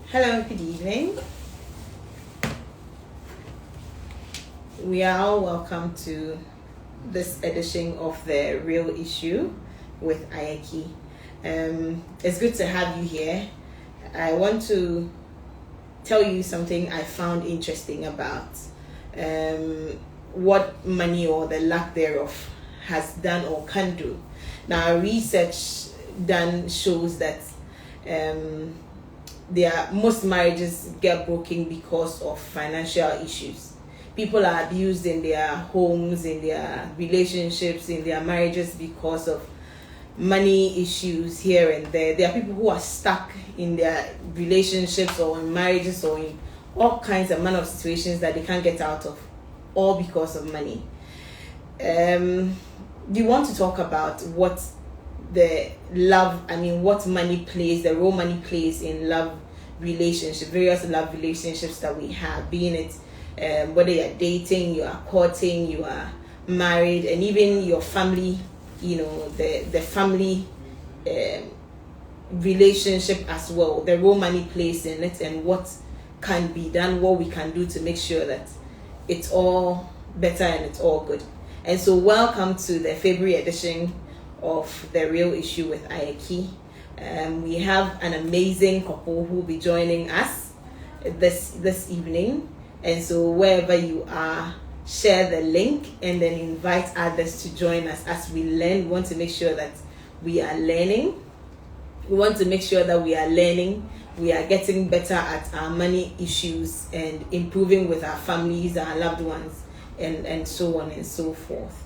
Hello, good evening. We are all welcome to this edition of The Real Issue with Ayaki. It's good to have you here. I want to tell you something I found interesting about what money or the lack thereof has done or can do. Now, research done shows that most marriages get broken because of financial issues. People are abused in their homes, in their relationships, in their marriages because of money issues here and there. There are people who are stuck in their relationships or in marriages or in all kinds of manner of situations that they can't get out of, all because of money. You want to talk about what what money plays, the role money plays in love relationship, various love relationships that we have, being it whether you're dating, you are courting, you are married, and even your family, the family relationship as well, the role money plays in it, and what can be done, what we can do to make sure that it's all better and it's all good. And so welcome to the February edition of The Real Issue with Ayaki. We have an amazing couple who will be joining us this evening. And so wherever you are, share the link and then invite others to join us as we learn. We want to make sure that we are learning. We want to make sure that we are learning. We are getting better at our money issues and improving with our families, our loved ones, and so on and so forth.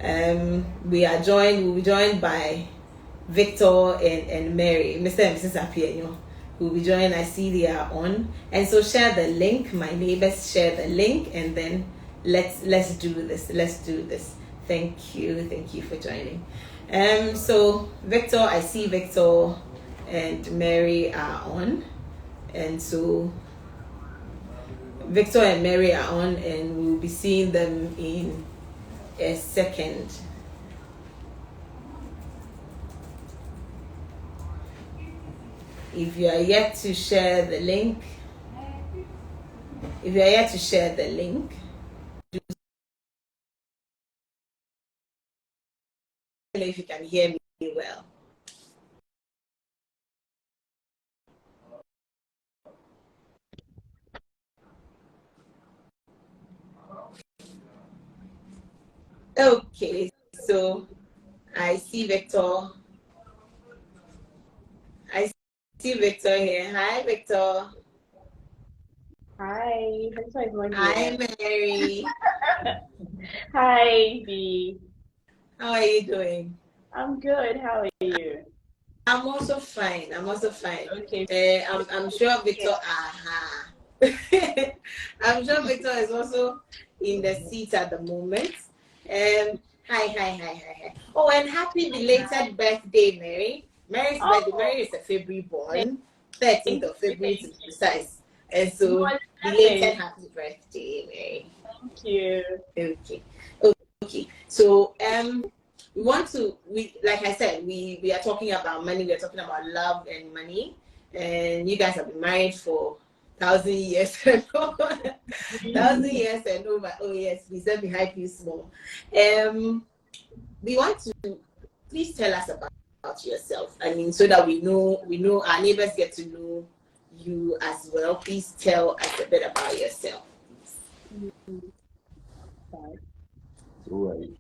We'll be joined by Victor and Mary, Mr. and Mrs. Apieno, who will be joining. I see they are on. And so share the link, my neighbors, share the link, and then let's do this. Let's do this. Thank you for joining. So Victor, I see Victor and Mary are on. And so Victor and Mary are on, and we'll be seeing them in a second. If you are yet to share the link, do I don't know if you can hear me well. Okay, so I see Victor. Here. Hi, Victor. Hi, Victor is not Hi, here. Mary. Hi, B. How are you doing? I'm good. How are you? I'm also fine. Okay. I'm sure Victor. I'm sure Victor is also in the seat at the moment. Hi. Oh, and happy belated birthday, Mary. Mary's birthday. Oh, Mary is a February thank born, 13th of you. February to be precise. And No, so, belated happy birthday, Mary. thank you. Okay. Okay. So we want to like I said, we are talking about money, we are talking about love and money. And you guys have been married for 1,000 years and over. 1,000 years and over. Oh yes, we said behind you small. We want to please tell us about yourself. I mean, so that we know our neighbors get to know you as well. Please tell us a bit about yourself. Right.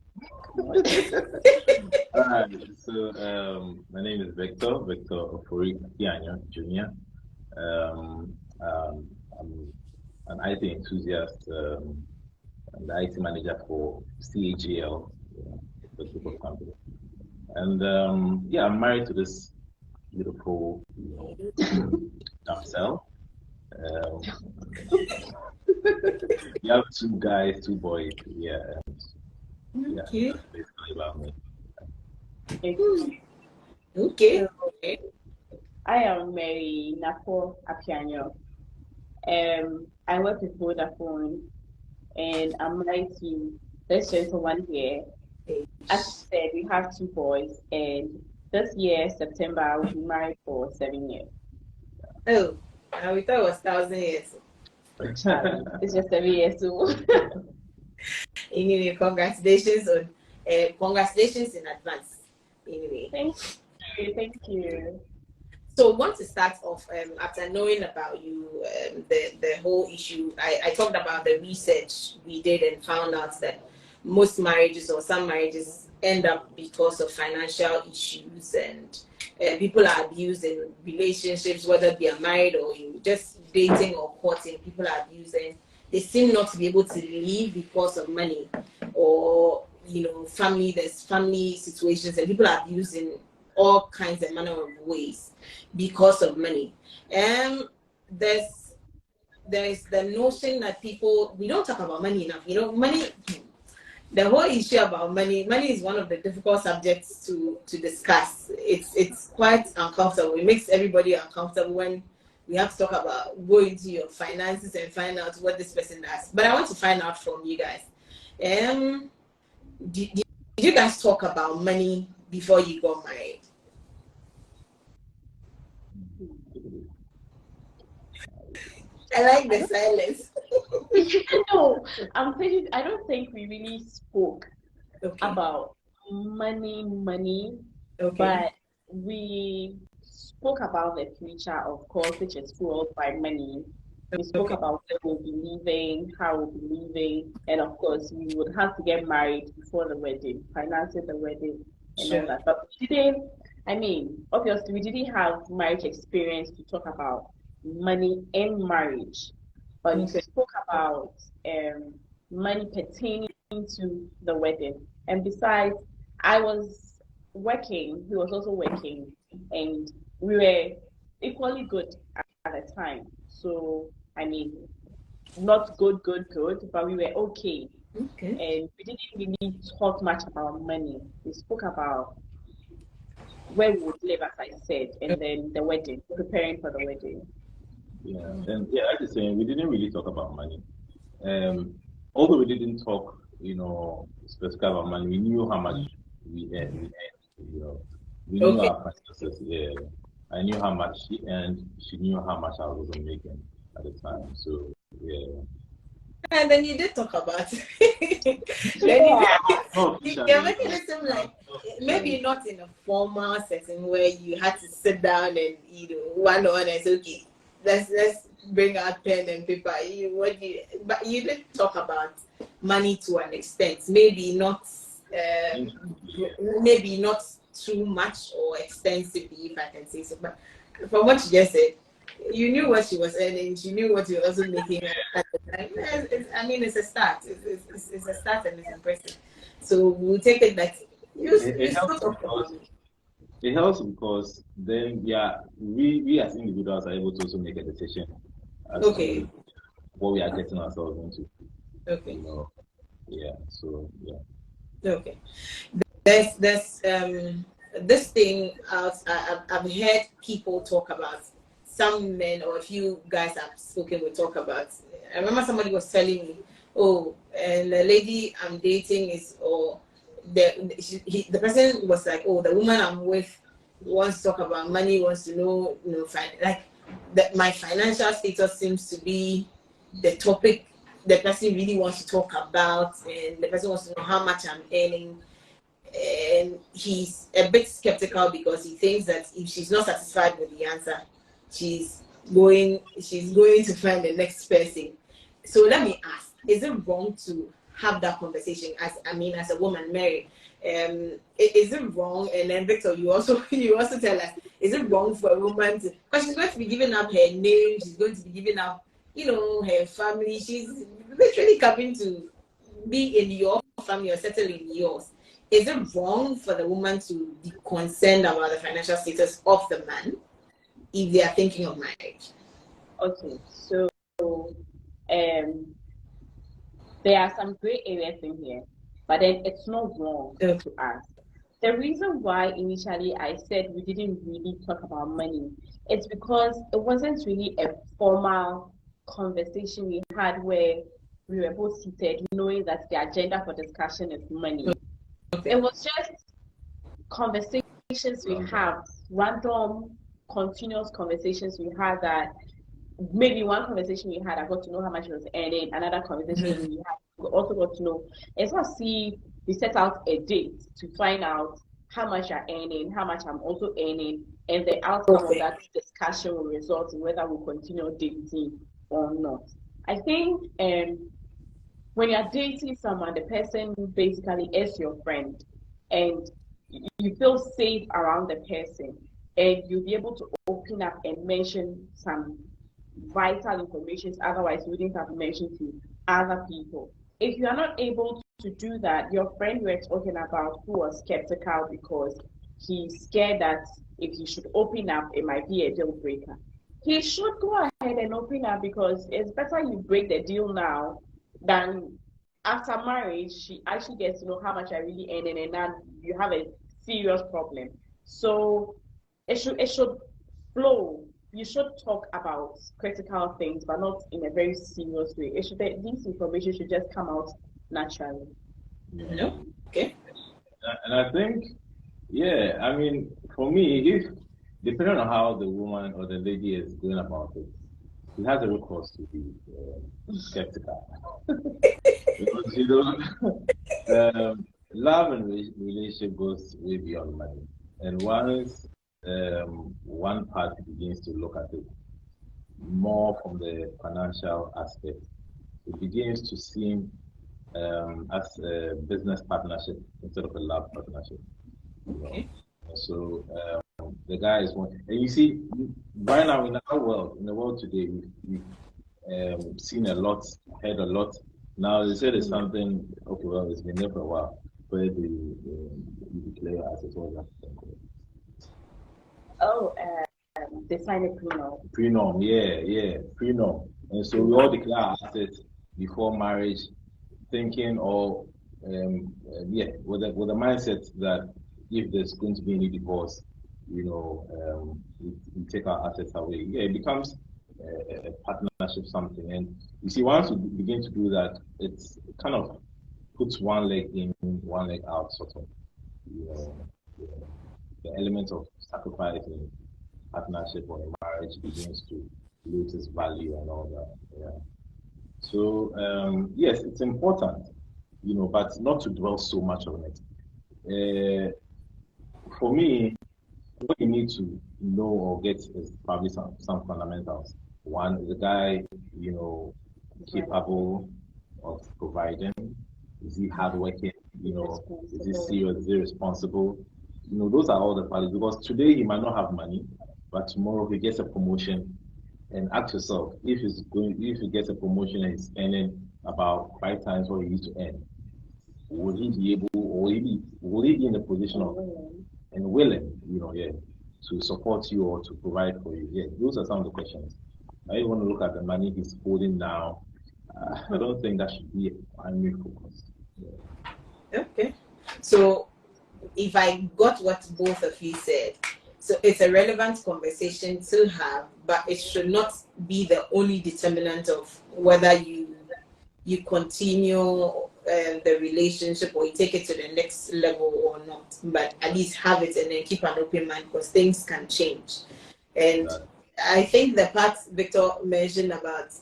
Alright, so my name is Victor Ofori Kianya Jr. I'm an IT enthusiast and the IT manager for CAGL, the group of companies. And yeah, I'm married to this beautiful, damsel. Um, we have two guys, two boys. Yeah, Okay. that's basically about me. Okay. So, I am Mary Nako Apiano. I work with Vodafone and I'm married to this gentleman here. As you said, we have two boys, and this year, September, I will be married for 7 years. Oh, We thought it was 1,000 years. It's just 7 years old. Anyway, congratulations in advance. Anyway. Thank you. So, want to start off after knowing about you, the whole issue. I talked about the research we did and found out that most marriages or some marriages end up because of financial issues, and people are abused in relationships, whether they are married or in just dating or courting. People are abused and they seem not to be able to leave because of money, or there's family situations, and people are abused in all kinds and manner of ways because of money. There's the notion that we don't talk about money enough. Money, the whole issue about money is one of the difficult subjects to discuss. It's quite uncomfortable. It makes everybody uncomfortable when we have to talk about go into your finances and find out what this person does. But I want to find out from you guys. Did you guys talk about money before you got married? I like the silence. No, I don't think we really spoke about money, okay. But we spoke about the future, of course, which is fueled by money. We spoke about where we'll be living, how we'll be living, and of course, we would have to get married before the wedding, financing the wedding, and all that. But obviously, we didn't have marriage experience to talk about money in marriage, but we spoke about money pertaining to the wedding. And besides, I was working, he was also working, and we were equally good at the time. So, not good, but we were okay. And we didn't really talk much about money. We spoke about where we would live, as I said, and then the wedding, preparing for the wedding. Yeah, and like you're saying, we didn't really talk about money. Although we didn't talk, specifically about money, we knew how much we earned. We knew our finances. Yeah, I knew how much she earned. She knew how much I was making at the time. So yeah. And then you did talk about it. You're making it seem like maybe not in a formal setting where you had to sit down and one on and say, okay, let's bring out pen and paper. But you did talk about money to an extent. Maybe not too much or extensively, if I can say so. But from what you just said, you knew what she was earning. She knew what you were also making at the time. It's a start. It's a start, and it's impressive. So we'll take it that it helps because then we as individuals are able to also make a decision as to what we are getting ourselves into. Okay. So yeah. Okay. There's this thing I've heard people talk about. Some men or a few guys I've spoken with talk about. I remember somebody was telling me, and the lady I'm dating is, or the person was like, the woman I'm with wants to talk about money, wants to know, that my financial status seems to be the topic the person really wants to talk about, and the person wants to know how much I'm earning. And he's a bit skeptical because he thinks that if she's not satisfied with the answer, she's going to find the next person. So let me ask, is it wrong to have that conversation as a woman, Mary? Is it wrong? And then Victor, you also tell us, is it wrong for a woman to, because she's going to be giving up her name, she's going to be giving up, her family, she's literally coming to be in your family or settle in yours. Is it wrong for the woman to be concerned about the financial status of the man if they are thinking of marriage? Okay, so there are some gray areas in here, but then it's not wrong to ask. The reason why initially I said we didn't really talk about money is because it wasn't really a formal conversation we had where we were both seated knowing that the agenda for discussion is money. It was just conversations we have, random, continuous conversations we had that maybe one conversation we had, I got to know how much he was earning. Another conversation we had, we also got to know. It's not see we set out a date to find out how much you're earning, how much I'm also earning, and the outcome of that discussion will result in whether we continue dating or not. I think when you're dating someone, the person basically is your friend, and you feel safe around the person, and you'll be able to open up and mention some vital information otherwise you wouldn't have mentioned to other people. If you are not able to do that, your friend you were talking about who was skeptical because he's scared that if he should open up, it might be a deal breaker. He should go ahead and open up because it's better you break the deal now than after marriage, she actually gets to know how much I really earn, and then you have a serious problem. So it should flow. You should talk about critical things, but not in a very serious way. This information should just come out naturally. No? Okay. And I think, yeah, I mean, for me, if depending on how the woman or the lady is going about it, she has a recourse to be skeptical. Because love and relationship goes way beyond money. And once one party begins to look at it more from the financial aspect, it begins to seem as a business partnership instead of a love partnership. Okay. So the guy is one, and you see, right now in our world, in the world today, we've seen a lot, heard a lot. Now they say there's something. Okay, well, it's been there for a while, where you declare as it was. Oh, they sign a prenup. Prenup, yeah, prenup. And so we all declare our assets before marriage, thinking or with the mindset that if there's going to be any divorce, we take our assets away. Yeah, it becomes a partnership, something. And you see, once you begin to do that, it kind of puts one leg in, one leg out, sort of. The element of sacrifice in partnership or in marriage begins to lose its value and all that. Yeah. So yes, it's important, but not to dwell so much on it. For me, what you need to know or get is probably some fundamentals. One, is the guy, capable of providing? Is he hardworking? Is he serious? Is he responsible? Those are all the values. Because today he might not have money, but tomorrow he gets a promotion. And ask yourself, if he gets a promotion and he's earning about 5 times what he used to earn, would he be able, or will he be in a position of and willing, to support you or to provide for you? Yeah, those are some of the questions. I even want to look at the money he's holding now. I don't think that should be a primary focus. Yeah. Okay. So if I got what both of you said, so it's a relevant conversation to have, but it should not be the only determinant of whether you continue the relationship or you take it to the next level or not. But at least have it and then keep an open mind because things can change. And I think the part Victor mentioned about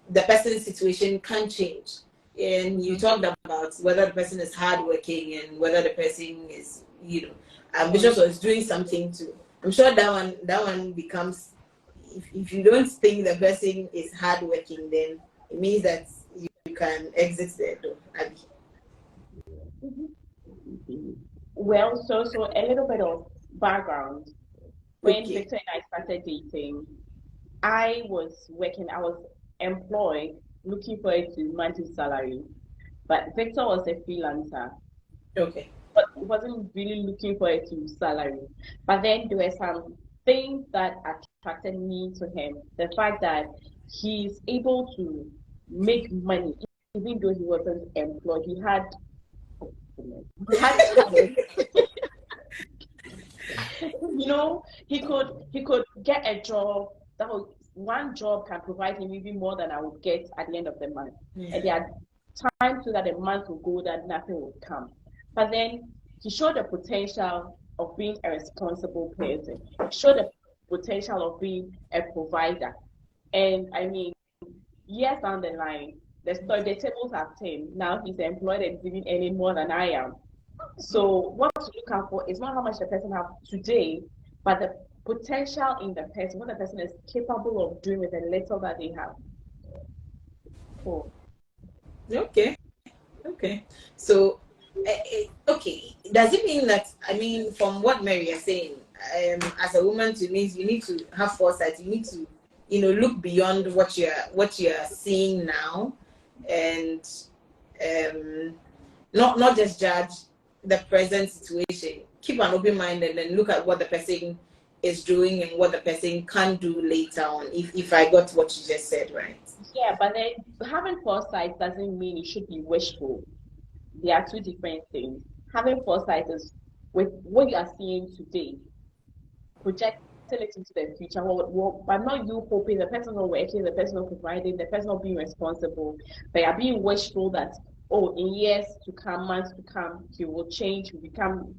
the person's situation can change. And you talked about whether the person is hardworking and whether the person is, ambitious or is doing something too. I'm sure that one becomes, if you don't think the person is hardworking, then it means that you can exit the door. Well, so a little bit of background. When Victor and I started dating, I was employed, looking for a monthly salary, but Victor was a freelancer. Okay. But he wasn't really looking for a salary. But then there were some things that attracted me to him. The fact that he's able to make money even though he wasn't employed. He had he could get a job. That was one job can provide him even more than I would get at the end of the month. Yeah. And there are times so that the month will go that nothing will come. But then he showed the potential of being a responsible person. He showed the potential of being a provider. And I mean, years down the line, the tables have turned. Now he's employed and even earning more than I am. So what to look out for is not how much the person has today, but the potential in the person, what the person is capable of doing with the little that they have. Cool. Okay. So, okay. Does it mean that, I mean, from what Mary is saying, as a woman, to me, you need to have foresight. You need to, look beyond what you're seeing now, and not just judge the present situation. Keep an open mind and then look at what the person is doing and what the person can do later on. If I got what you just said, right? Yeah, but then having foresight doesn't mean you should be wishful. They are two different things. Having foresight is with what you are seeing today, projecting it into the future, but not you hoping the person not working, the person not providing, the person not being responsible. They are being wishful that, in years to come, months to come, he will change, will become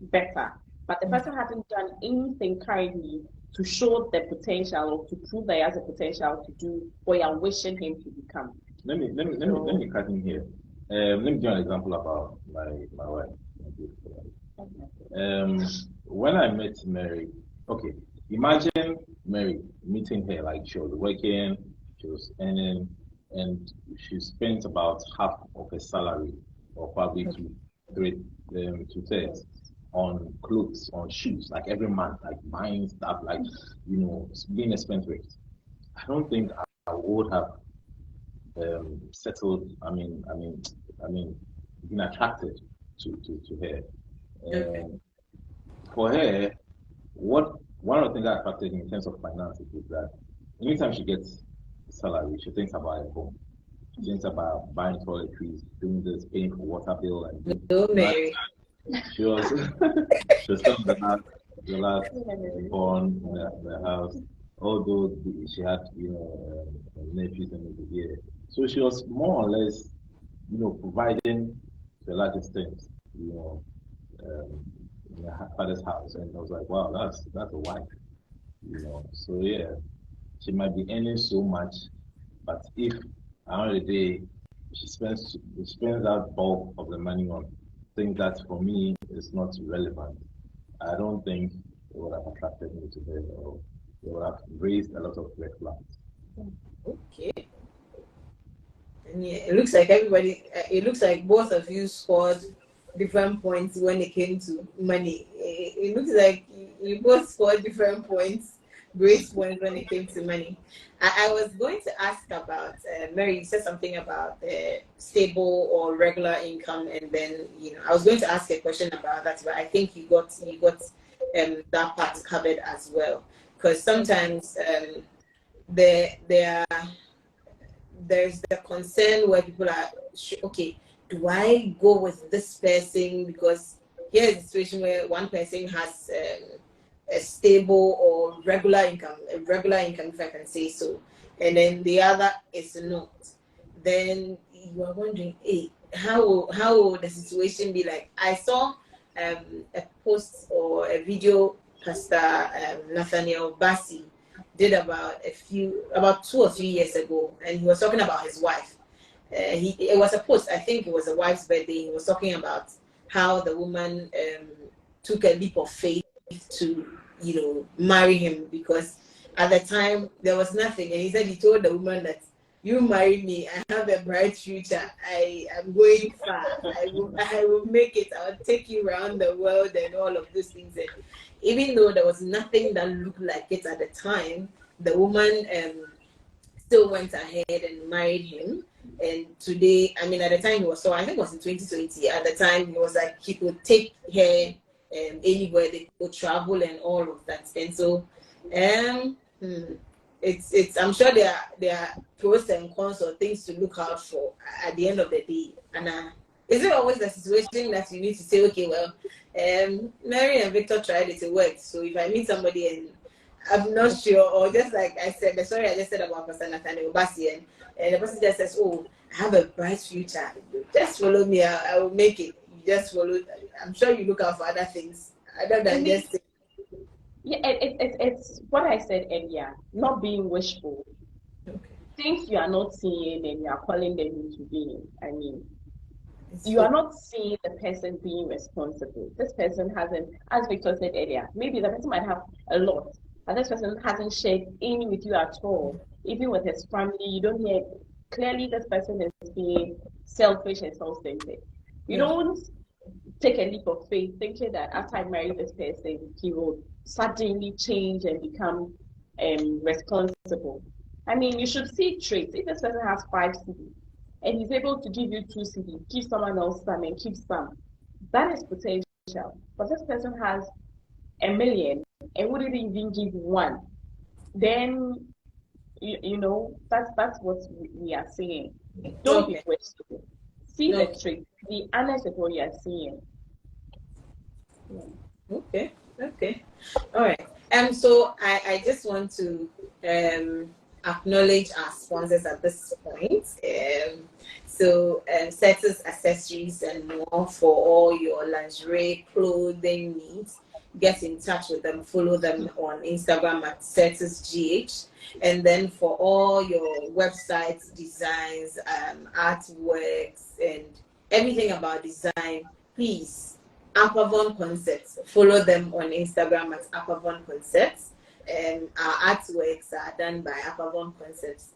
better. But the person hasn't done anything currently to show the potential or to prove that he has a potential to do what you're wishing him to become. Let me cut in here. Let me give you an example about my wife. When I met Mary, okay, imagine Mary meeting her, like she was working, she was earning, and she spent about half of her salary, or probably two-thirds, on clothes, on shoes, like every month, like buying stuff, like being a spendthrift. I don't think I would have settled. I mean, been attracted to her. For her, one of the things that attracted me in terms of finances is that anytime she gets salary, she thinks about her home. She thinks about buying toiletries, doing this, paying for water bill, and Mary. She was still the last born the house. Although she had nephews and here, so she was more or less providing to a large extent in her father's house, and I was like, wow, that's a wife, So yeah, she might be earning so much, but if at the end of the day she spends that bulk of the money on things that for me is not relevant, I don't think it would have attracted me to her, or it would have raised a lot of red flags. Okay. And yeah, it looks like it looks like both of you scored different points when it came to money. It looks like you both scored different points, grace points when it came to money. I was going to ask about, Mary, you said something about stable or regular income, and then I was going to ask a question about that, but I think you got that part covered as well, because sometimes there's the concern where people are okay, do I go with this person because here's a situation where one person has a stable or regular income, if I can say so, and then the other is not. Then you are wondering, hey, how will the situation be like? I saw a post or a video Pastor Nathaniel Bassi did about 2 or 3 years ago, and he was talking about his wife. It was a post, I think it was a wife's birthday. He was talking about how the woman took a leap of faith to marry him, because at the time there was nothing, and he said he told the woman that, you marry me, I have a bright future, I am going far, I will make it, I'll take you around the world and all of those things. And even though there was nothing that looked like it at the time, the woman still went ahead and married him. And today, I mean, at the time he was, so I think it was in 2020, at the time he was like, he could take her anywhere, they could travel and all of that. And so it's I'm sure there are pros and cons or things to look out for at the end of the day. And is it always the situation that you need to say, okay, well, Mary and Victor tried it worked, so if I meet somebody and I'm not sure, or just like I said, the story I just said about Pastor Nathaniel Bassi, and the person just says, oh, I have a bright future, just follow me, I will make it. You just follow. I'm sure you look out for other things other than just Yeah, it's what I said earlier, not being wishful. Okay. Things you are not seeing and you are calling them into being. I mean, It's you true. are not seeing the person being responsible. This person hasn't, as Victor said earlier, maybe the person might have a lot, but this person hasn't shared any with you at all. Even with his family, you don't hear clearly this person is being selfish and self-centered. You Yeah. don't take a leap of faith thinking that after I marry this person, he will suddenly change and become responsible. I mean, you should see traits. If this person has 5 CDs and he's able to give you 2 CDs, give someone else some and keep some, that is potential. But this person has 1 million and wouldn't even give one, then that's what we are seeing. Don't be Okay. wasteful. See the Okay. trait. Be honest with what you are seeing. Okay. Okay. All right. So I just want to acknowledge our sponsors at this point. Setters Accessories and more for all your lingerie clothing needs. Get in touch with them. Follow them on Instagram at SettersGH. And then for all your websites, designs, artworks, and everything about design, please, Aquavon Concepts. Follow them on Instagram at Aquavon Concepts. Our artworks are done by Aquavon Concepts.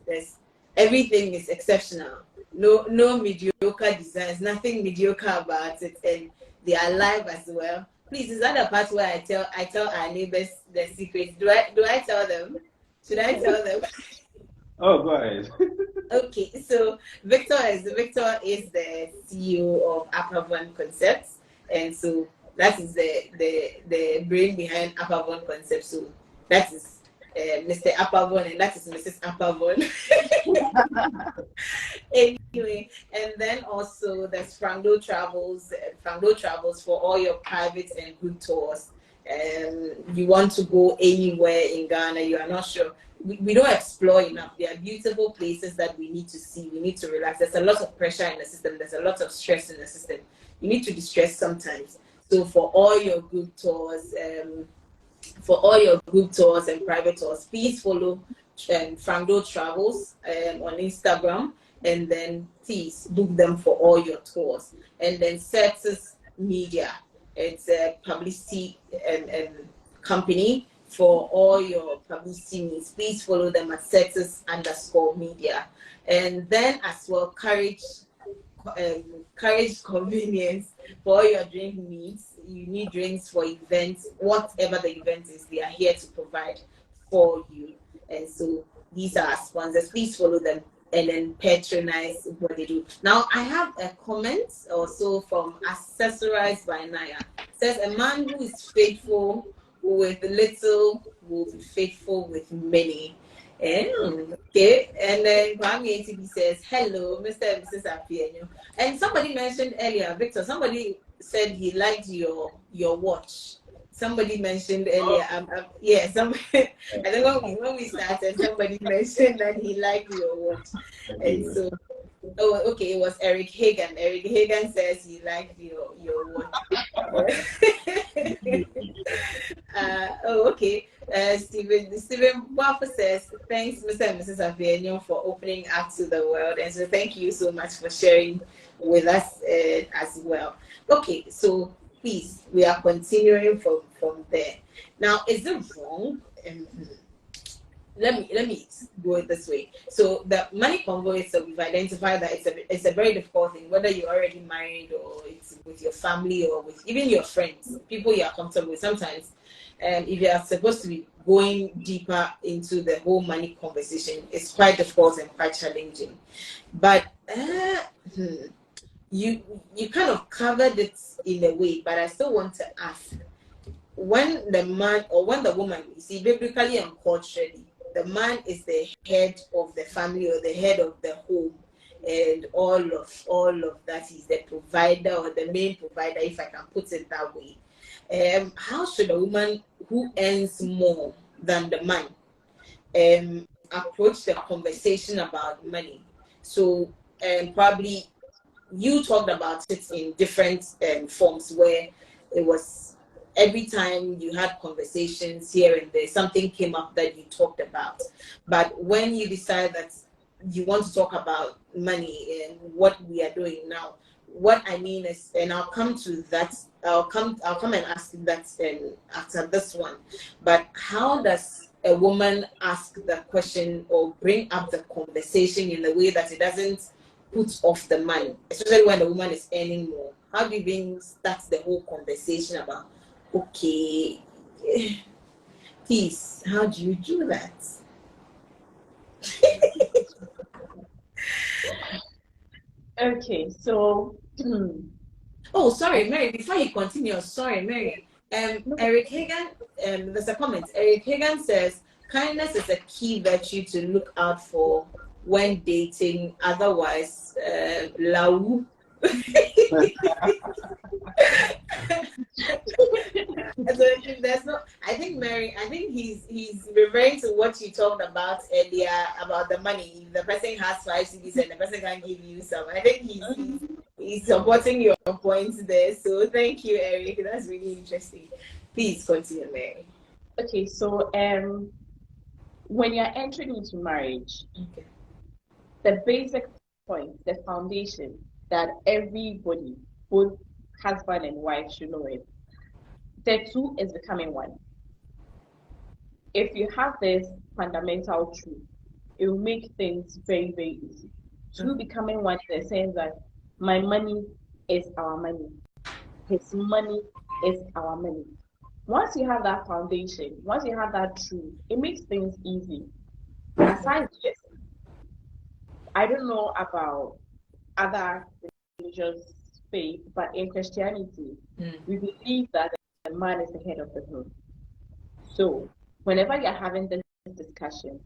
Everything is exceptional. No mediocre designs, nothing mediocre about it, and they are live as well. Please, is that the part where I tell our neighbors the secrets? Do I tell them? Should I tell them? Oh, go ahead. Okay, so Victor is the CEO of Aquavon Concepts, and so that is the brain behind Aquavon Concepts. So that is Mr. Aquavon, and that is Mrs. Aquavon. Anyway, and then also there's Franglo Travels for all your private and group tours. You want to go anywhere in Ghana, you are not sure. We don't explore enough. There are beautiful places that we need to see. We need to relax. There's a lot of pressure in the system. There's a lot of stress in the system. You need to distress sometimes. So for all your group tours, and private tours, please follow Franglo Travels on Instagram, and then please book them for all your tours. And then Setters Media, it's a publicity company for all your publicity needs. Please follow them at Setters_media. And then as well, Courage Convenience for all your drink needs. You need drinks for events, whatever the event is, they are here to provide for you. And so these are our sponsors. Please follow them and then patronize what they do. Now I have a comment also from Accessorized by Naya. It says a man who is faithful with little will be faithful with many. Okay, and then Kwame ATB says, hello, Mr. and Mrs. Apienyo. And somebody mentioned earlier, Victor, somebody said he liked your watch. Somebody mentioned earlier, yeah, somebody, I think when we started, somebody mentioned that he liked your watch. And so, okay, it was Eric Hagan. Eric Hagan says he liked your watch. Okay. Stephen Buffer says, thanks, Mr. and Mrs. Avienyo, for opening up to the world. And so thank you so much for sharing with us as well. Okay, so please, we are continuing from there. Now, is it wrong? Let me go it this way. So the money convo, so we've identified that it's a very difficult thing, whether you're already married or it's with your family or with even your friends, people you are comfortable with. Sometimes, if you are supposed to be going deeper into the whole money conversation, it's quite difficult and quite challenging. But you kind of covered it in a way, but I still want to ask, when the man or when the woman, you see, biblically and culturally, the man is the head of the family or the head of the home, and all of that, is the provider or the main provider, if I can put it that way. How should a woman who earns more than the man approach the conversation about money? So probably you talked about it in different forms, where it was every time you had conversations here and there, something came up that you talked about. But when you decide that you want to talk about money and what we are doing now, what I mean is, and I'll come to that. I'll come and ask that after this one. But how does a woman ask the question or bring up the conversation in a way that it doesn't put off the money, especially when the woman is earning more? How do you bring start the whole conversation about, okay, please, how do you do that? Okay, so Oh, sorry, Mary, before you continue, sorry, Mary. Eric Hagan, there's a comment. Eric Hagan says, kindness is a key virtue to look out for when dating. Otherwise, lau. So there's no. I think Mary. I think he's referring to what you talked about earlier about the money. If the person has 5 CDs and the person can give you some, I think he's supporting your points there. So thank you, Eric. That's really interesting. Please continue, Mary. okay, so when you're entering into marriage, Okay. the basic point, the foundation that everybody, both husband and wife, should know is the two is becoming one. If you have this fundamental truth, it will make things very, very easy. Two becoming one in the sense that my money is our money, his money is our money. Once you have that foundation, once you have that truth, it makes things easy. Aside this, I don't know about other religious faith, but in Christianity, we believe that the man is the head of the home. So whenever you're having this discussion,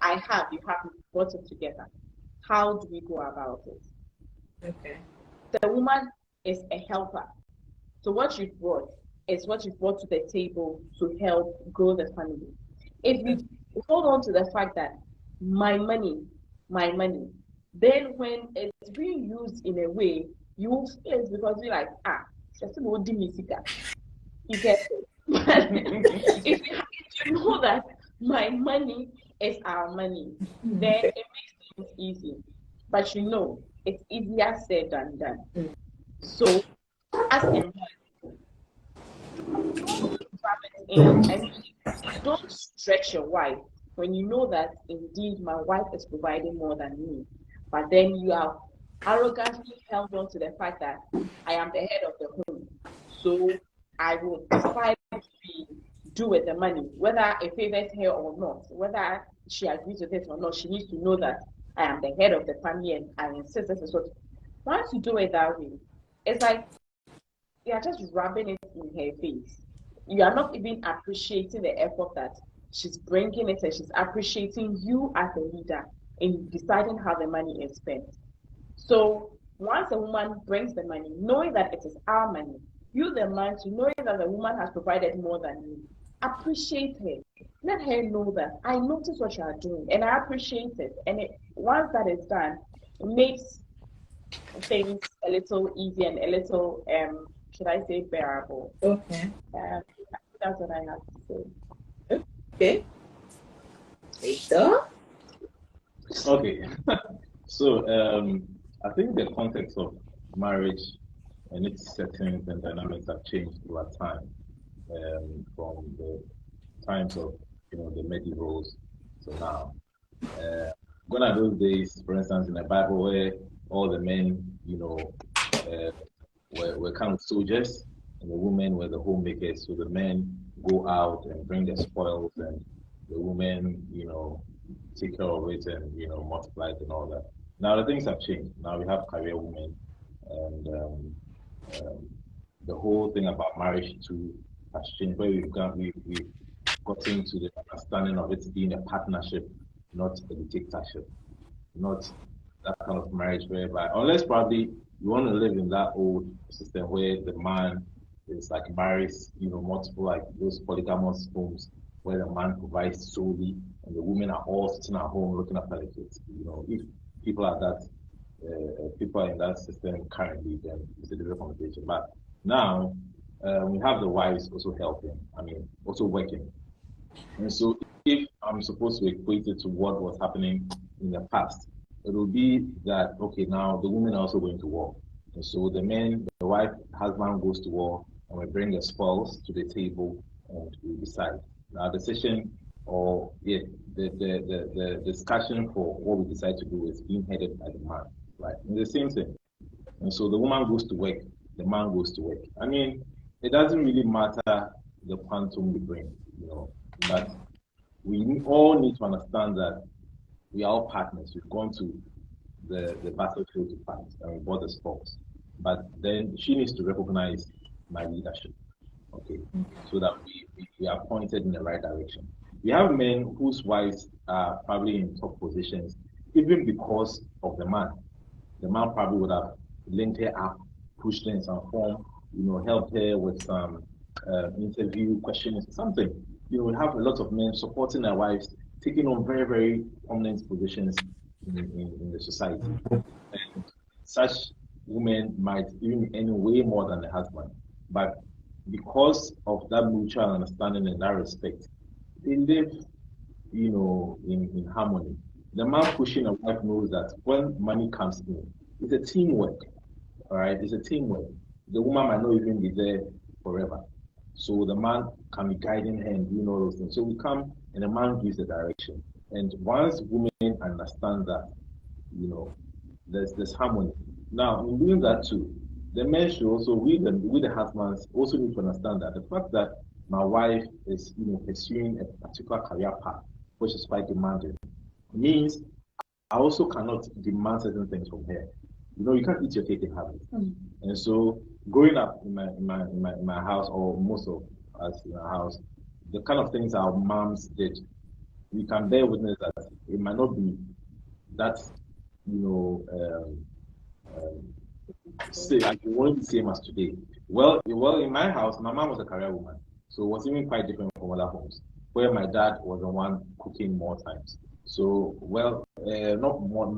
you have brought it together. How do we go about it? Okay. The woman is a helper. So what you've brought is what you've brought to the table to help grow the family. If you hold on to the fact that my money, then when it's being used in a way, you will feel it because you're like, just you get it. if you know that my money is our money, then it makes things easy. But you know, it's easier said than done. So as a man, don't stretch your wife when you know that indeed my wife is providing more than me. But then you have arrogantly held on to the fact that I am the head of the home. So I will decide what we do with the money, whether it favors her or not, whether she agrees with it or not. She needs to know that I am the head of the family and I insist this is what. Once you do it that way, it's like you are just rubbing it in her face. You are not even appreciating the effort that she's bringing it, and she's appreciating you as a leader in deciding how the money is spent. So once a woman brings the money, knowing that it is our money, you the man to knowing that the woman has provided more than you, appreciate her. Let her know that I notice what you are doing and I appreciate it. And once that is done, it makes things a little easier and a little should I say bearable. Okay. That's what I have to say. Okay. Later. Okay. So I think the context of marriage and its settings and dynamics have changed over time, from the times of the medievals to now. Gone are those days, for instance, in the Bible where all the men, were kind of soldiers, and the women were the homemakers. So the men go out and bring the spoils, and the women, take care of it and multiply it and all that. Now the things have changed. Now we have career women, and the whole thing about marriage too has changed. Where we've gotten to the understanding of it being a partnership, not a dictatorship, not that kind of marriage whereby, unless probably you want to live in that old system where the man is like marries, multiple, like those polygamous homes where the man provides solely and the women are all sitting at home looking after the kids. If people are that, people are in that system currently, then it's a different conversation. But now, we have the wives also helping, also working. And so if I'm supposed to equate it to what was happening in the past, it will be that, okay, now the women are also going to war. And so the wife, husband goes to war, and we bring the spoils to the table and we decide. Now the session or the discussion for what we decide to do is being headed by the man, right? And the same thing. And so the woman goes to work, the man goes to work. It doesn't really matter the quantum we bring, but we all need to understand that we are all partners. We've gone to the battlefield to fight and we bought the spoils. But then she needs to recognize my leadership, okay, so that we are pointed in the right direction. We have men whose wives are probably in top positions, even because of the man. The man probably would have linked her up, pushed her in some form, helped her with some interview questions, something. We have a lot of men supporting their wives, taking on very, very prominent positions in the society. And such women might even earn way more than the husband. But because of that mutual understanding and that respect, they live, in harmony. The man pushing a wife knows that when money comes in, it's a teamwork. All right, it's a teamwork. The woman might not even be there forever. So the man can be guiding her and doing all those things. So we come and the man gives the direction. And once women understand that, there's harmony. Now, in doing that too, the men should also, we the husbands, also need to understand that the fact that my wife is, pursuing a particular career path, which is quite demanding, means I also cannot demand certain things from her. You can't eat your cake and have it. And so, growing up in my house, or most of us in our house, the kind of things our moms did, we can bear witness that it might not be that, say like it won't be the same as today. Well, in my house, my mom was a career woman, so it was even quite different from other homes, where my dad was the one cooking more times. So, not more.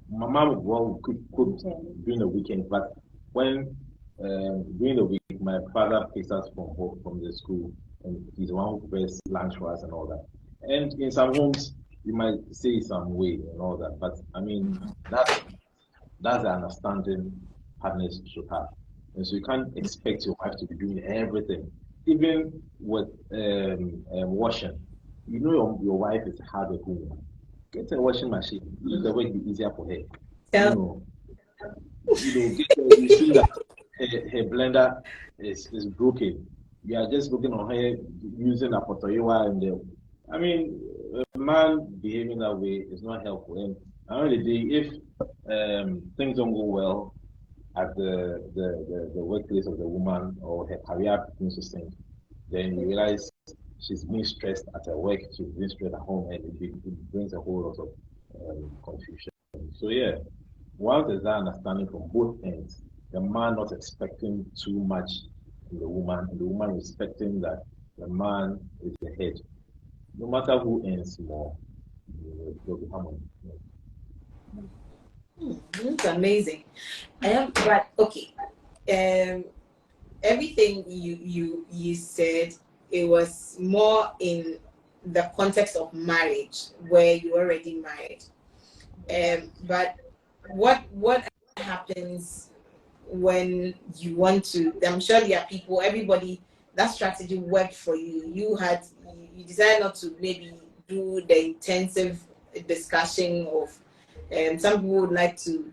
My mom would cook during the weekend, but when during the week, my father picks us from the school, and he's the one who prepares lunch for us and all that. And in some homes, you might say some way and all that, but that's the understanding partners should have. And so you can't expect your wife to be doing everything, even with washing. Your wife is a hard working woman. Get a washing machine. Let the work be easier for her. You see that her blender is broken. You are just looking on her using a potoiwa and a man behaving that way is not helpful. And at the end of the day, if things don't go well at the workplace of the woman or her career begins to sink, then you realize she's being stressed at her work, she's being stressed at home, and it brings a whole lot of confusion. So once there's that understanding from both ends, the man not expecting too much from the woman, and the woman respecting that the man is the head. No matter who earns more, there'll be harmony. That's amazing. But okay, everything you said, it was more in the context of marriage, where you're already married. But what happens when you want to? I'm sure there are people, everybody, that strategy worked for you. You decided not to maybe do the intensive discussion of. Some people would like to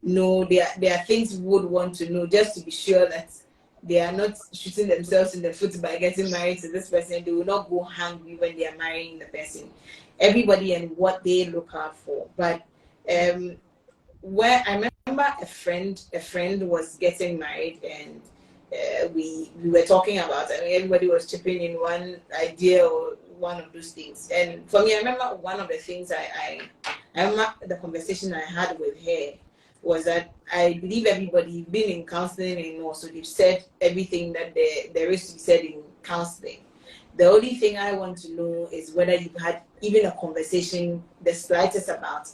know, there are things we would want to know just to be sure that they are not shooting themselves in the foot by getting married to this person. They will not go hungry when they are marrying the person. Everybody and what they look out for. But where I remember a friend was getting married, and we were talking about it. Everybody was chipping in one idea or one of those things. And for me, I remember one of the things I remember the conversation I had with her was that I believe everybody been in counseling and more, so they've said everything that there is to be said in counseling. The only thing I want to know is whether you've had even a conversation, the slightest, about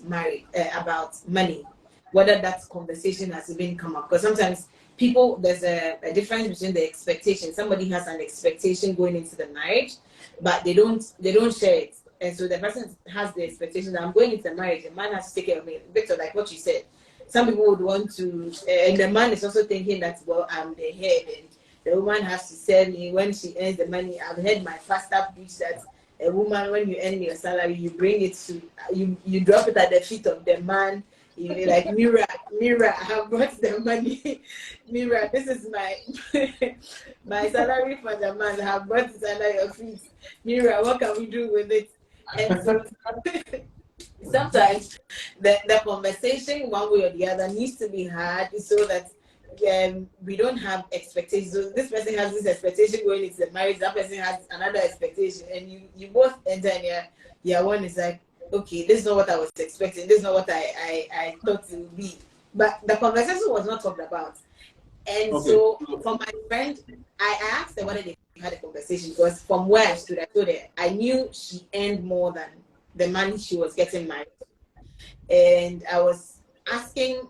about money, whether that conversation has even come up. Because sometimes people, there's a difference between the expectation. Somebody has an expectation going into the marriage, but they don't share it. And so the person has the expectation that I'm going into the marriage, the man has to take care of me. Victor, like what you said, some people would want to, and the man is also thinking that, well, I'm the head, and the woman has to sell me when she earns the money. I've heard my pastor preach that a woman, when you earn your salary, you bring it to, you drop it at the feet of the man. You be like, Mira, I have got the money. Mira, this is my my salary for the month. I have got it under your feet. Mira, what can we do with it? And so sometimes the conversation, one way or the other, needs to be had so that we don't have expectations. So this person has this expectation going into the marriage, that person has another expectation, and you both enter in your one is like, okay, this is not what I was expecting, this is not what I thought it would be. But the conversation was not talked about. And Okay. so for my friend, I asked her whether they had a conversation, because from where I stood, I told her I knew she earned more than the money she was getting married. And I was asking,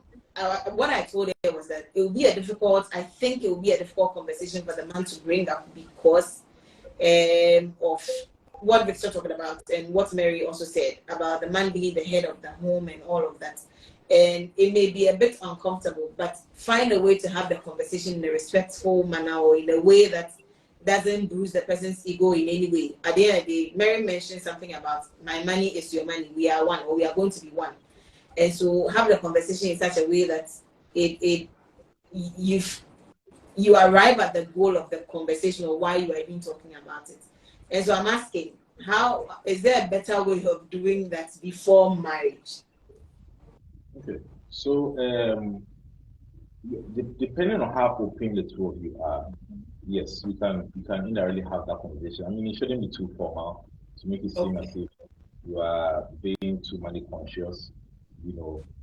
what I told her was that it will be I think it will be a difficult conversation for the man to bring up, because of what Victor talked about and what Mary also said about the man being the head of the home and all of that. And it may be a bit uncomfortable, but find a way to have the conversation in a respectful manner, or in a way that doesn't bruise the person's ego in any way. At the end of the day, Mary mentioned something about my money is your money. We are one, or we are going to be one. And so have the conversation in such a way that you arrive at the goal of the conversation, or why you are even talking about it. And so I'm asking, how is there a better way of doing that before marriage? Okay, so depending on how open the two of you are, yes, you can indirectly have that conversation. I mean, it shouldn't be too formal to make it seem as if you are being too money conscious,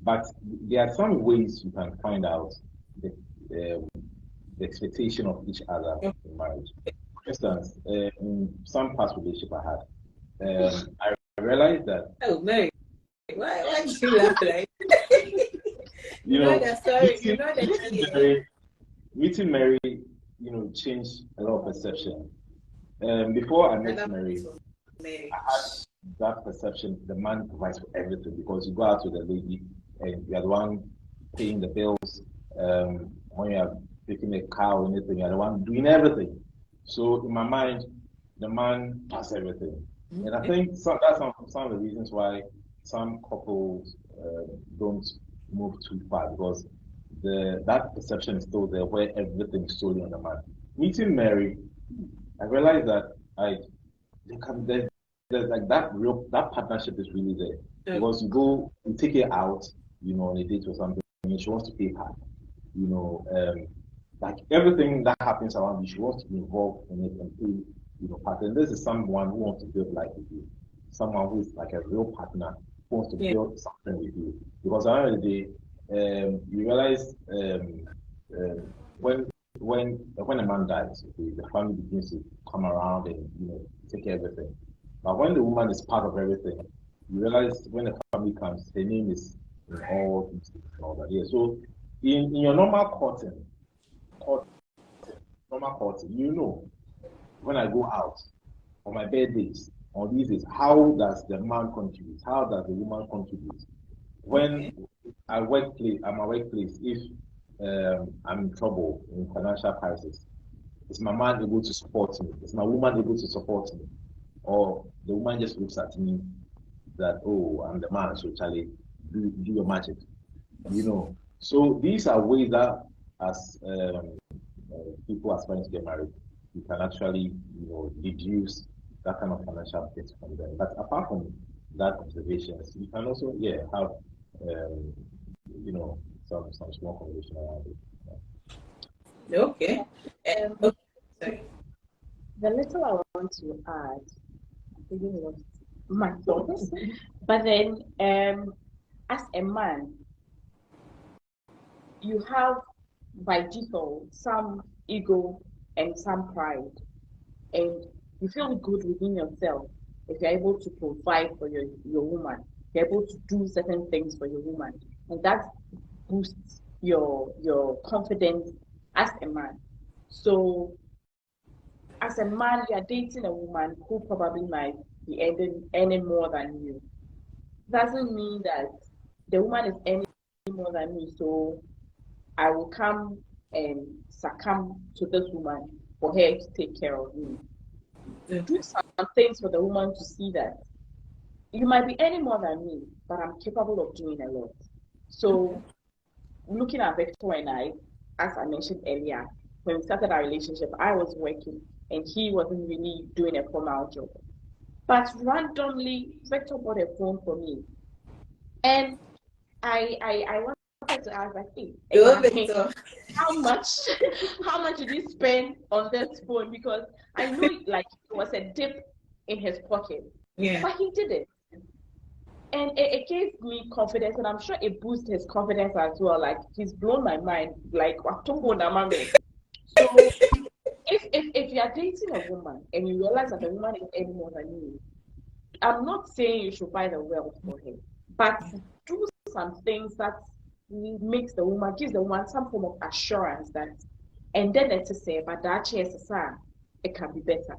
But there are some ways you can find out the expectation of each other in marriage. For instance, in some past relationship I had, I realized that. Oh, Mary, why did you laugh like? Meeting Mary, changed a lot of perception. Before I met Mary, I had that perception the man provides for everything, because you go out with a lady and you're the one paying the bills. When you're picking a car or anything, you're the one doing everything. So in my mind, the man does everything. Mm-hmm. And I think that's some of the reasons why some couples don't move too far, because that perception is still there, where everything is solely on the man. Meeting Mary, I realized that there's like that partnership is really there. Because you take her out, on a date or something, and she wants to pay her. Like everything that happens around you, she wants to be involved in it and pay, part. And this is someone who wants to build life with you. Someone who is like a real partner who wants to build something with you. Because at the end of the day, you realize when a man dies, the family begins to come around and take care of everything. But when the woman is part of everything, you realize when the family comes, her name is in all these things and all that. Yeah. So in your normal courting, when I go out on my birthdays, on these days, how does the man contribute? How does the woman contribute? When at my workplace, if I'm in trouble in financial crisis, is my man able to support me? Is my woman able to support me? Or the woman just looks at me that, oh, I'm the man, so Charlie, do your magic, So these are ways that as people aspiring to get married, you can actually, deduce that kind of financial bit from them. But apart from that observations, you can also, have, some small conversation around it. Okay. Sorry. The little I want to add, I really lost my thoughts. But then, as a man, you have by default some ego and some pride, and you feel good within yourself if you're able to provide for your woman, you're able to do certain things for your woman, and that boosts your confidence as a man. So as a man, you are dating a woman who probably might be earning more than you. Doesn't mean that the woman is earning more than me, so I will come and succumb to this woman for her to take care of me. Do some things for the woman to see that you might be earning more than me, but I'm capable of doing a lot. So, looking at Victor and I, as I mentioned earlier, when we started our relationship, I was working and he wasn't really doing a formal job. But randomly, Victor bought a phone for me. And I wanted to ask, like, hey, exactly, how much how much did you spend on this phone? Because I know like it was a dip in his pocket. Yeah. But he did it. And it gave me confidence, and I'm sure it boosted his confidence as well. Like he's blown my mind. Like so if you are dating a woman and you realize that the woman is earning more than you, I'm not saying you should buy the wealth for her, but do some things that makes the woman, gives the woman some form of assurance that, and then let's say, but that it can be better.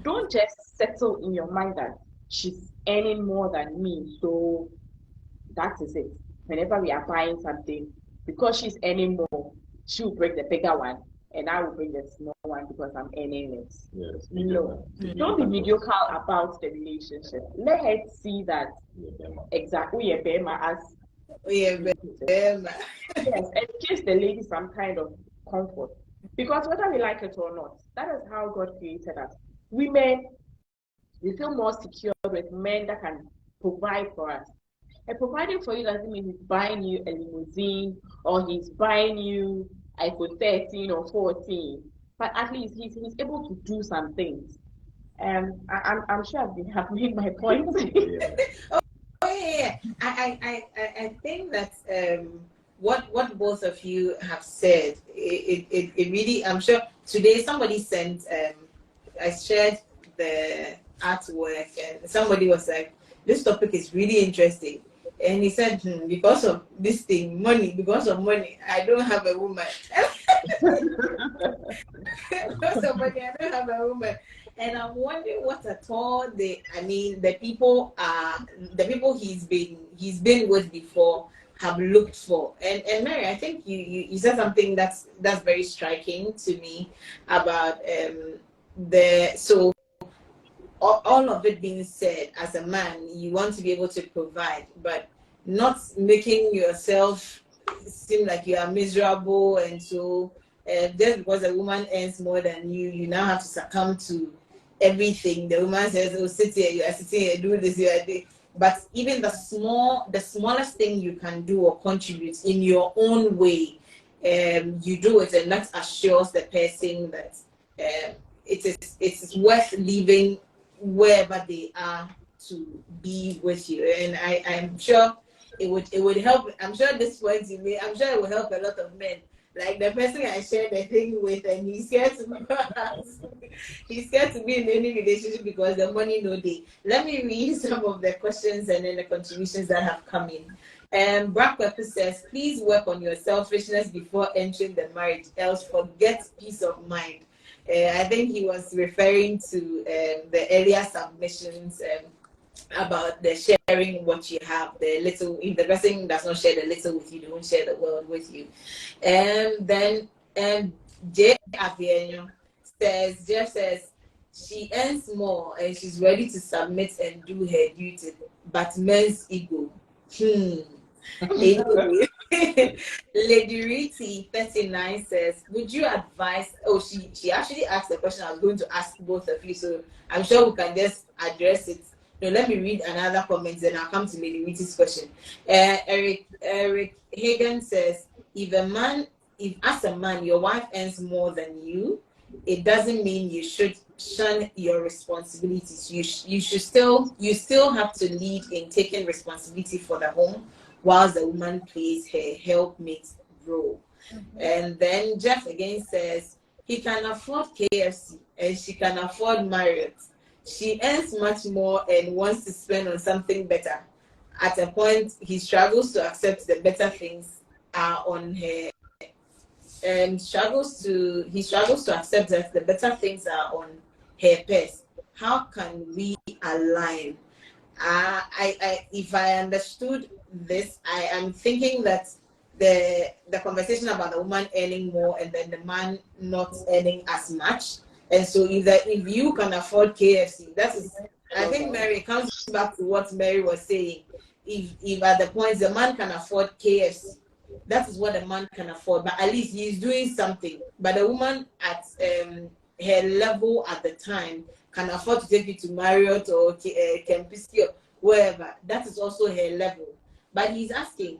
Don't just settle in your mind that she's earning more than me, so that is it. Whenever we are buying something, because she's earning more, she will bring the bigger one, and I will bring the small one because I'm earning less. Yes, No, don't be mediocre about the relationship. Let her see that exactly as yes, and it gives the lady some kind of comfort. Because whether we like it or not, that is how God created us. Women, we feel more secure with men that can provide for us. And providing for you doesn't mean he's buying you a limousine or he's buying you iPhone 13 or 14. But at least he's able to do some things. I'm sure have made my point. Yeah. I think that what both of you have said, it really, I'm sure today somebody sent, I shared the artwork and somebody was like, this topic is really interesting. And he said, because of this thing, because of money, I don't have a woman. Because of money, I don't have a woman. And I'm wondering what at all the people he's been with before have looked for. And Mary, I think you said something that's very striking to me about all of it being said, as a man, you want to be able to provide, but not making yourself seem like you are miserable. And so just because a woman earns more than you, you now have to succumb to everything. The woman says, oh, sit here, you are sitting here, do this, you are doing. But even the smallest thing you can do or contribute in your own way, you do it, and that assures the person that it is worth leaving wherever they are to be with you. And I'm sure it would help. I'm sure this point you made, I'm sure it will help a lot of men. Like the person I shared the thing with, and he's scared to be in any relationship because the money no day. Let me read some of the questions and then the contributions that have come in. Brad Pepper says, please work on your selfishness before entering the marriage, else forget peace of mind. I think he was referring to the earlier submissions about the sharing what you have. The little, if the person does not share the little with you, they won't share the world with you. And then Jay Avieno says, Jeff says, she earns more and she's ready to submit and do her duty, but men's ego. Anyway. Lady Riti 39 says, would you advise, she actually asked the question I was going to ask both of you, so I'm sure we can just address it. No, let me read another comment, then I'll come to Lady Riti's question. Eric Hagen says, if as a man your wife earns more than you, it doesn't mean you should shun your responsibilities. You still have to lead in taking responsibility for the home, whilst the woman plays her helpmate role. And then Jeff again says, he can afford KFC and she can afford Marriott. She earns much more and wants to spend on something better. At a point, he struggles to accept the better things are on her he struggles to accept that the better things are on her purse. How can we align? If I understood this, I am thinking that the conversation about the woman earning more and then the man not earning as much, and so if you can afford KFC, that is, I think Mary comes back to what Mary was saying. If at the point the man can afford KFC, that is what the man can afford, but at least he is doing something. But the woman at her level at the time can afford to take you to Marriott or Kempisi or wherever. That is also her level. But he's asking,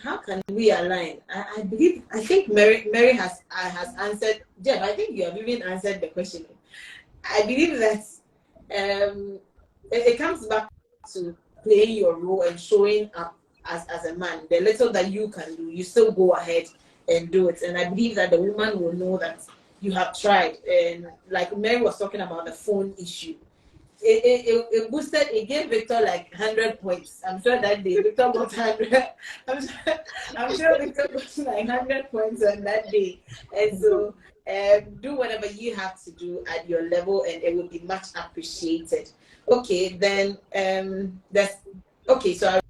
how can we align? I think Mary has answered. Jeff, I think you have even answered the question. I believe that it comes back to playing your role and showing up as a man. The little that you can do, you still go ahead and do it. And I believe that the woman will know that you have tried. And like Mary was talking about the phone issue, it boosted, it gave Victor like 100 points. I'm sure that day Victor got 100. I'm sure Victor got like 100 points on that day. And so do whatever you have to do at your level and it will be much appreciated. Okay, then so I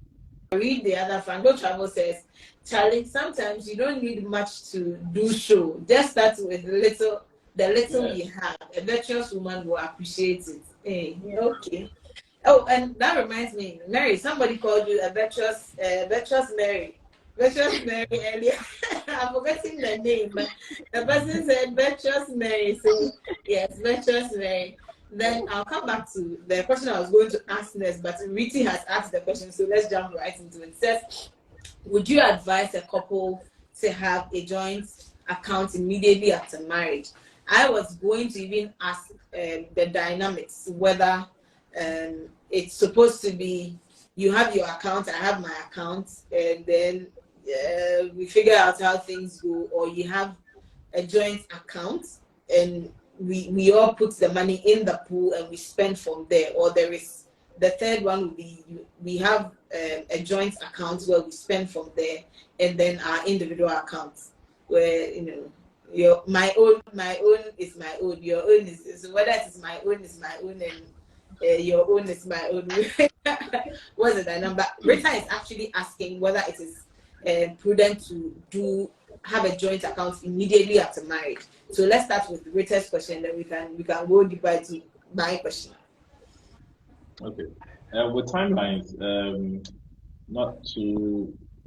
read the other. Franco Travel says, Charlie, sometimes you don't need much to do show. Just start with the little you have. A virtuous woman will appreciate it. Hey, okay. Oh, and that reminds me, Mary, somebody called you a virtuous Mary. Virtuous Mary earlier. I'm forgetting the name, but the person said virtuous Mary. So yes, virtuous Mary. Then I'll come back to the question I was going to ask next, but Riti has asked the question, so let's jump right into it. It says, would you advise a couple to have a joint account immediately after marriage? I was going to even ask the dynamics, whether it's supposed to be you have your account, I have my account, and then we figure out how things go, or you have a joint account and we all put the money in the pool and we spend from there, or there is the third one would be we have a joint account where we spend from there, and then our individual accounts where my own is my own, your own is whether it is my own is my own, and your own is my own. What's the number? Rita is actually asking whether it is prudent to have a joint account immediately after marriage. So let's start with Rita's question, then we can go deeper to my question. Okay. With timelines,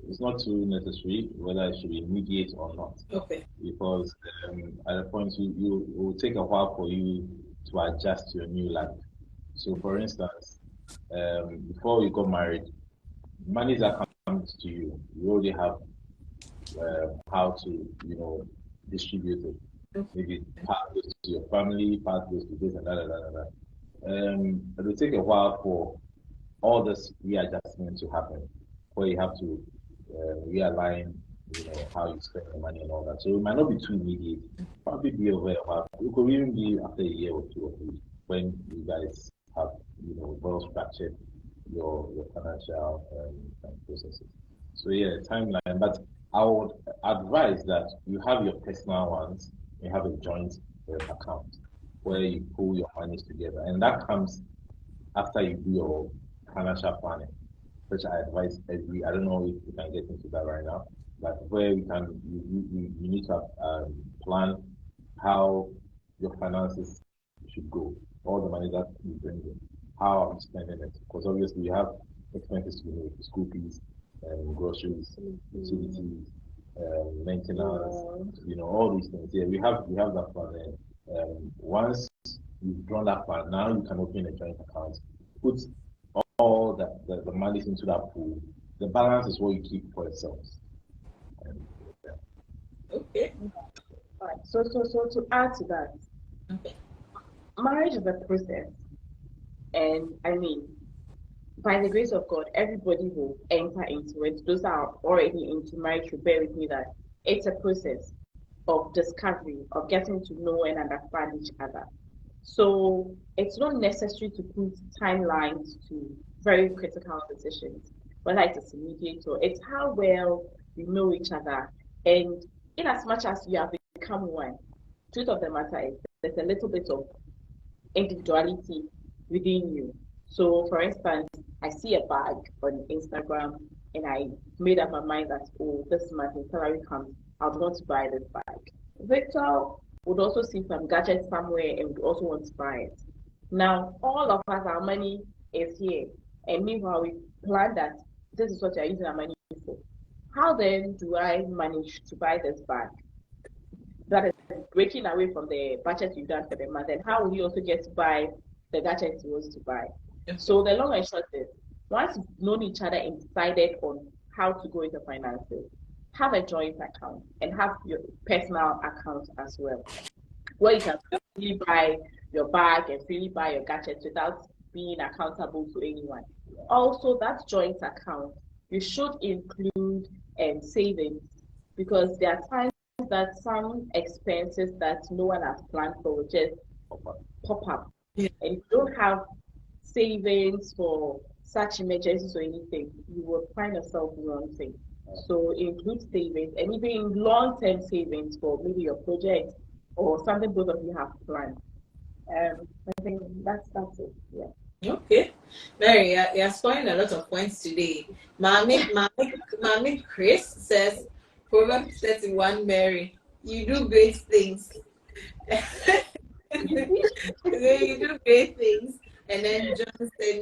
it's not too necessary whether it should be immediate or not. Okay. Because at a point it will take a while for you to adjust to your new life. So, for instance, before you got married, money that comes to you, you already have how to distribute it. Maybe part goes to your family, part goes to this and that. It will take a while for all this readjustment to happen, where you have to realign, how you spend the money and all that. So it might not be too immediate. Probably be over a while. It could even be after a year or 2 or 3 when you guys have, well structured your financial processes. So yeah, timeline. But I would advise that you have your personal ones, you have a joint account where you pull your monies together, and that comes after you do your financial planning, which I advise every. I don't know if we can get into that right now, but where you need to plan how your finances should go, all the money that you bring in, how are you spending it? Because obviously you have expenses to be made, school fees, groceries, utilities, maintenance, all these things. Yeah, we have that plan. Once you've drawn that plan, now you can open a joint account, put all the money into that pool. The balance is what you keep for yourselves. Okay. All right. So to add to that, Okay. marriage is a process, and I mean, by the grace of God, everybody will enter into it. Those that are already into marriage will bear with me that it's a process of discovery, of getting to know and understand each other. So it's not necessary to put timelines to very critical decisions, whether it is immediate or it's how well you know each other. And in as much as you have become one, truth of the matter is there's a little bit of individuality within you. So, for instance, I see a bag on Instagram and I made up my mind that, oh, this month when salary comes, I would want to buy this bag. Victor would also see some gadget somewhere and would also want to buy it. Now, all of us, our money is here. And meanwhile, we plan that this is what you're using our money for. How then do I manage to buy this bag? That is breaking away from the budget you've done for the month. And how will you also get to buy the gadgets you want to buy? So the long and short is, once you've known each other and decided on how to go into finances, have a joint account and have your personal account as well, where you can freely buy your bag and freely buy your gadgets without being accountable to anyone. Also, that joint account, you should include savings, because there are times that some expenses that no one has planned for will just pop up. Yeah. And if you don't have savings for such emergencies or anything, you will find yourself wanting. So include savings and even long-term savings for maybe your project or something both of you have planned. I think that's it. Yeah. Okay. Mary, you're scoring a lot of points today. Mami Chris says, Proverbs 31, Mary, you do great things. You do great things. And then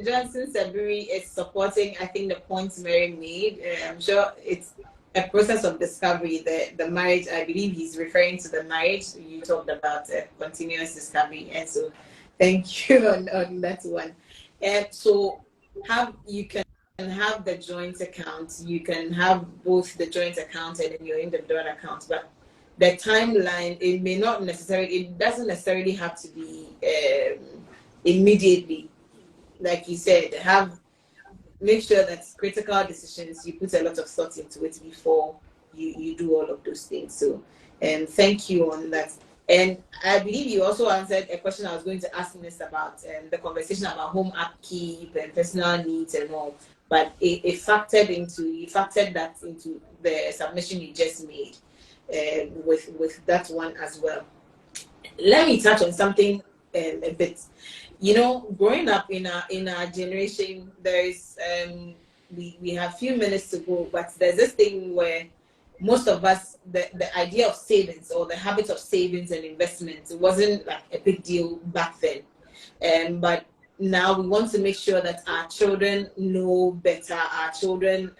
Johnson Sabiri is supporting, I think, the points Mary made. I'm sure it's a process of discovery. The marriage, I believe he's referring to the marriage. You talked about continuous discovery. And so thank you on that one. And so you can have the joint account. You can have both the joint account and then your individual account. But the timeline, it doesn't necessarily have to be immediately. Like you said, make sure that critical decisions, you put a lot of thought into it before you do all of those things. So thank you on that. And I believe you also answered a question I was going to ask Miss about the conversation about home upkeep and personal needs and all. But you factored that into the submission you just made with that one as well. Let me touch on something a bit. Growing up in our generation, there's we have few minutes to go, but there's this thing where most of us, the idea of savings or the habit of savings and investments, it wasn't like a big deal back then. But now we want to make sure that our children know better. Our children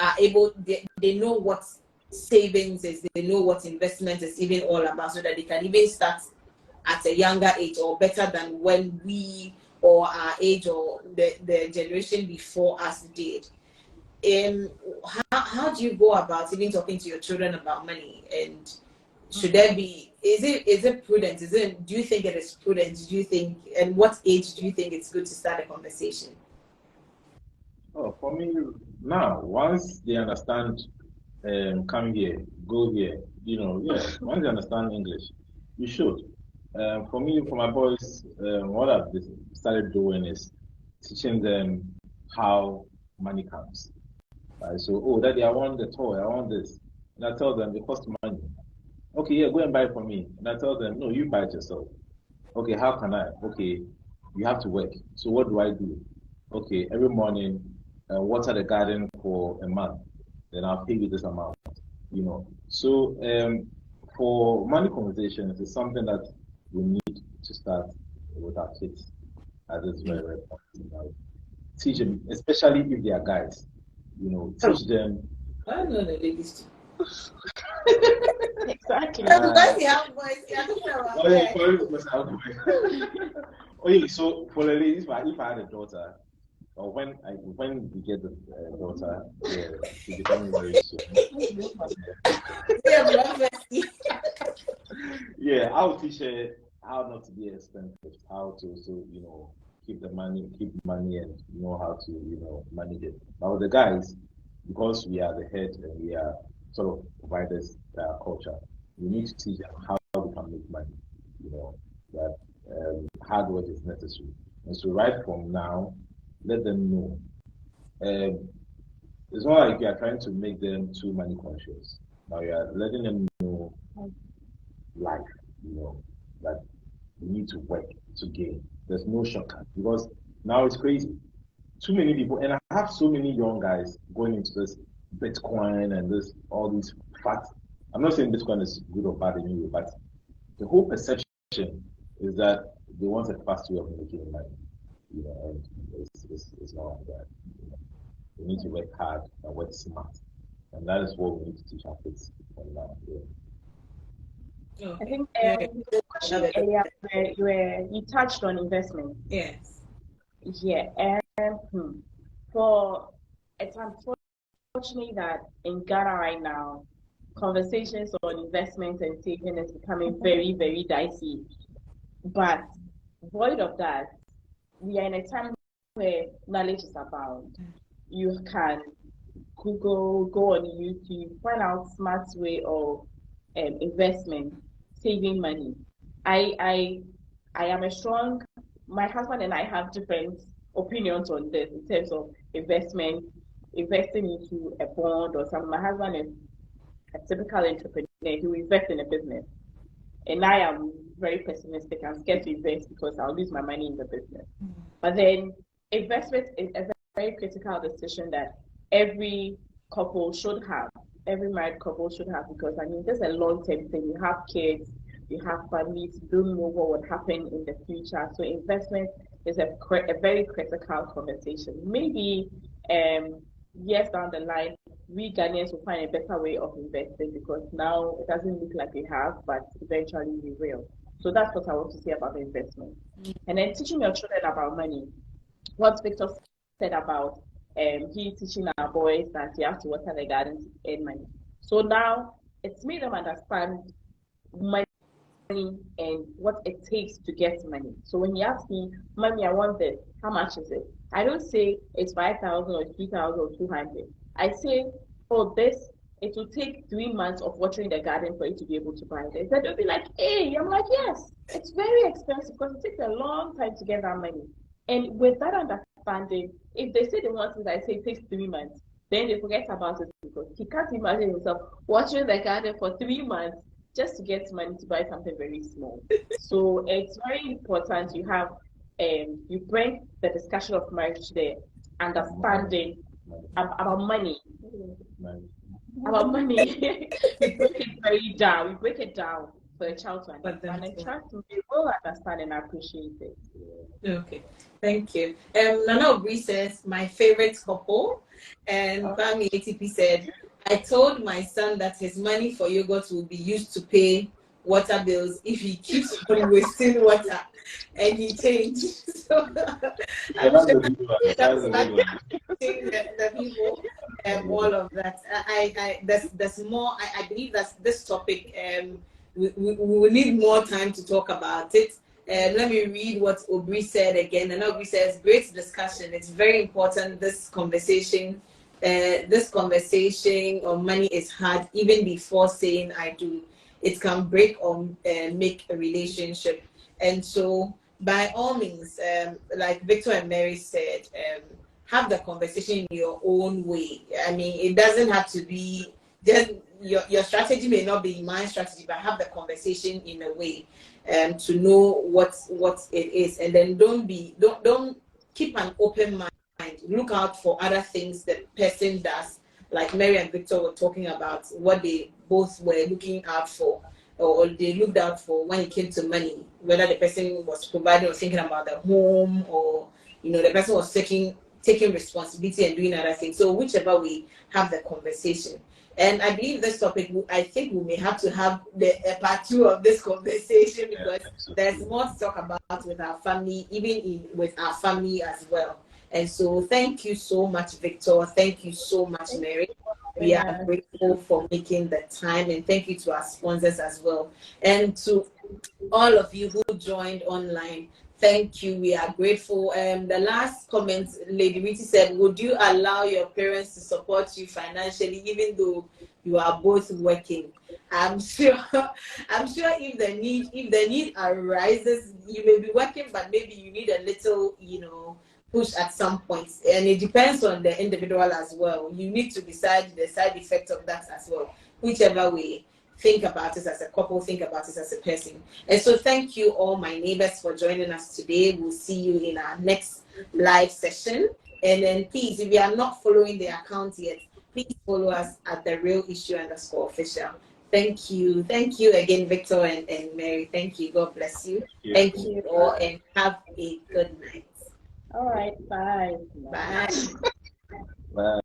are able, they know what savings is, they know what investment is even all about, so that they can even start at a younger age or better than when we or our age or the generation before us did. How do you go about even talking to your children about money? And should there be, is it prudent? Do you think it is prudent? And what age do you think it's good to start a conversation? Oh, for me now, once they understand, come here, go here, once they understand English, you should. For me, for my boys, what I've started doing is teaching them how money comes. So, daddy, I want the toy, I want this. And I tell them it costs money. Okay, yeah, go and buy it for me. And I tell them, no, you buy it yourself. Okay, how can I? Okay, you have to work. So what do I do? Okay, every morning, water the garden for a month. Then I'll pay you this amount. So for money conversations, it's something that we need to start with our kids. As it's very, very important. Teach them, especially if they are guys. Teach them. I don't know the ladies too. Exactly. Because you have boys, you have Okay, so for the ladies, if I had a daughter, or when we get the daughter, she becomes very soon. Yeah, I'll teach her how not to be expensive, how to keep money and know how to manage it. But with the guys, because we are the head and we are sort of providers to our culture, we need to teach them how we can make money. That hard work is necessary. And so right from now, let them know. It's not like you are trying to make them too money conscious. Now you are letting them know life, that you need to work to gain. There's no shortcut because now it's crazy. Too many people, and I have so many young guys going into this Bitcoin and all these facts. I'm not saying Bitcoin is good or bad anyway, but the whole perception is that they want a fast way of making money, and it's not like that. We need to work hard and work smart, and that is what we need to teach our kids from now. I think the question earlier where you touched on investment. Yes. Yeah, and for it's unfortunate that in Ghana right now, conversations on investment and saving is becoming very, very dicey. But void of that, we are in a time where knowledge is abound. You can Google, go on YouTube, find out smart way of investment, saving money. I am a strong. My husband and I have different opinions on this in terms of investment, investing into a bond or something. My husband is a typical entrepreneur who invests in a business, and I am very pessimistic. I'm scared to invest because I'll lose my money in the business. But then investment is a very critical decision that every couple should have, every married couple should have, because I mean, this is a long-term thing. You have kids, you have families, you don't know what would happen in the future. So investment is a very critical conversation. Maybe years down the line, we Ghanaians will find a better way of investing because now it doesn't look like we have, but eventually we will. So that's what I want to say about investment. And then teaching your children about money. What Victor said about he teaching our boys that you have to water the garden to earn money. So now it's made them understand money and what it takes to get money. So when he asks me, "Mommy, I want this. How much is it?" I don't say it's 5,000 or 3,000 or 200. I say, "Oh, this. It will take 3 months of watering the garden for you to be able to buy this." They'll be like, "Hey," I'm like, "Yes, it's very expensive because it takes a long time to get that money." And with that understanding, if they say they want it, I say it takes 3 months. Then they forget about it because he can't imagine himself watering the garden for 3 months just to get money to buy something very small. So it's very important you have you bring the discussion of marriage there, understanding about money. About money. We break it very down. We break it down for a child to understand. And trust me, they will understand and appreciate it. Okay, thank you. Nana Obri says, my favorite couple. And Kwame ATP said, I told my son that his money for yogurt will be used to pay water bills if he keeps on wasting water. And he changed. So I'm sure that's the people, all of that. There's more. I believe that this topic, we will need more time to talk about it. Let me read what Obri said again. And Obri says, great discussion. It's very important, this conversation on money is hard even before saying I do. It can break or make a relationship. And so by all means, like Victor and Mary said, have the conversation in your own way. I mean, it doesn't have to be just your strategy may not be my strategy, but have the conversation in a way to know what it is. And then don't keep an open mind. Look out for other things the person does, like Mary and Victor were talking about what they both were looking out for, or they looked out for when it came to money, whether the person was providing or thinking about the home, or the person was taking responsibility and doing other things. So whichever way, have the conversation. And I believe this topic, I think we may have to have a part 2 of this conversation because there's more to talk about with our family, even with our family as well. And so thank you so much, Victor. Thank you so much, Mary. We are grateful for making the time, and thank you to our sponsors as well. And to all of you who joined online, thank you. We are grateful. The last comment, Lady Riti said, would you allow your parents to support you financially even though you are both working? I'm sure if the need arises, you may be working, but maybe you need a little, push at some point, and it depends on the individual as well. You need to decide the side effect of that as well. whichever way. Think about it as a couple, think about it as a person. And so thank you all my neighbors for joining us today. We'll see you in our next live session. And then please, if you are not following the account yet, please follow us at the Real Issue _official. Thank you. Thank you again, Victor and Mary. Thank you. God bless you. Thank you all and have a good night. All right. Bye. Bye. Bye.